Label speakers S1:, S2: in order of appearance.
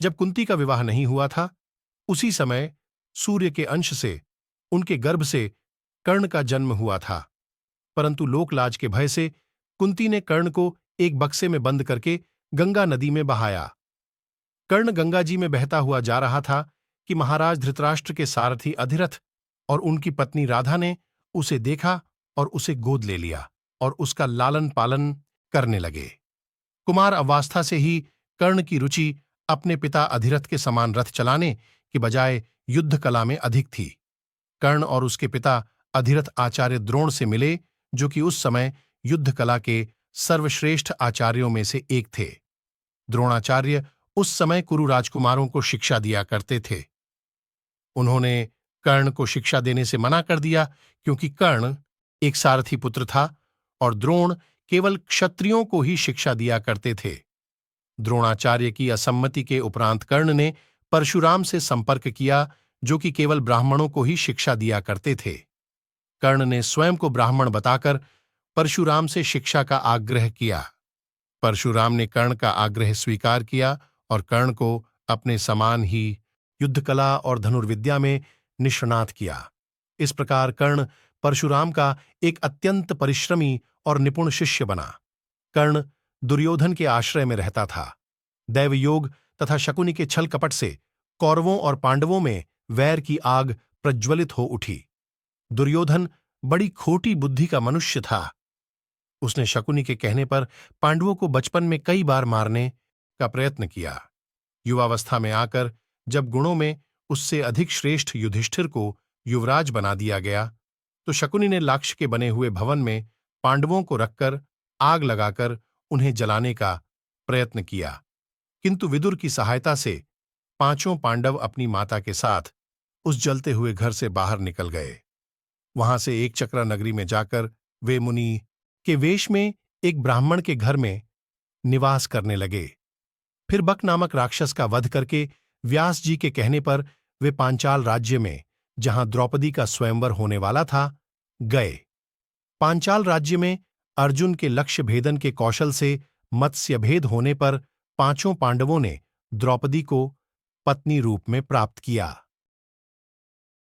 S1: जब कुंती का विवाह नहीं हुआ था, उसी समय सूर्य के अंश से उनके गर्भ से कर्ण का जन्म हुआ था। परंतु लोकलाज के भय से कुंती ने कर्ण को एक बक्से में बंद करके गंगा नदी में बहाया। कर्ण गंगा जी में बहता हुआ जा रहा था कि महाराज धृतराष्ट्र के सारथी अधिरथ और उनकी पत्नी राधा ने उसे देखा और उसे गोद ले लिया और उसका लालन पालन करने लगे। कुमार अवस्था से ही कर्ण की रुचि अपने पिता अधिरथ के समान रथ चलाने की बजाय युद्ध कला में अधिक थी। कर्ण और उसके पिता अधिरथ आचार्य द्रोण से मिले, जो कि उस समय युद्ध कला के सर्वश्रेष्ठ आचार्यों में से एक थे। द्रोणाचार्य उस समय कुरु राजकुमारों को शिक्षा दिया करते थे। उन्होंने कर्ण को शिक्षा देने से मना कर दिया, क्योंकि कर्ण एक सारथी पुत्र था और द्रोण केवल क्षत्रियों को ही शिक्षा दिया करते थे। द्रोणाचार्य की असम्मति के उपरांत कर्ण ने परशुराम से संपर्क किया, जो कि केवल ब्राह्मणों को ही शिक्षा दिया करते थे। कर्ण ने स्वयं को ब्राह्मण बताकर परशुराम से शिक्षा का आग्रह किया। परशुराम ने कर्ण का आग्रह स्वीकार किया और कर्ण को अपने समान ही युद्धकला और धनुर्विद्या में निष्णात किया। इस प्रकार कर्ण परशुराम का एक अत्यंत परिश्रमी और निपुण शिष्य बना। कर्ण दुर्योधन के आश्रय में रहता था। दैवयोग तथा शकुनी के छल कपट से कौरवों और पांडवों में वैर की आग प्रज्वलित हो उठी। दुर्योधन बड़ी खोटी बुद्धि का मनुष्य था। उसने शकुनी के कहने पर पांडवों को बचपन में कई बार मारने का प्रयत्न किया। युवावस्था में आकर जब गुणों में उससे अधिक श्रेष्ठ युधिष्ठिर को युवराज बना दिया गया, तो शकुनी ने लाक्ष के बने हुए भवन में पांडवों को रखकर आग लगाकर उन्हें जलाने का प्रयत्न किया। किंतु विदुर की सहायता से पांचों पांडव अपनी माता के साथ उस जलते हुए घर से बाहर निकल गए। वहां से एक चक्रा नगरी में जाकर वे मुनि के वेश में एक ब्राह्मण के घर में निवास करने लगे। फिर बक नामक राक्षस का वध करके व्यास जी के कहने पर वे पांचाल राज्य में, जहां द्रौपदी का स्वयंवर होने वाला था, गए। पांचाल राज्य में अर्जुन के लक्ष्य भेदन के कौशल से मत्स्यभेद होने पर पांचों पांडवों ने द्रौपदी को पत्नी रूप में प्राप्त किया।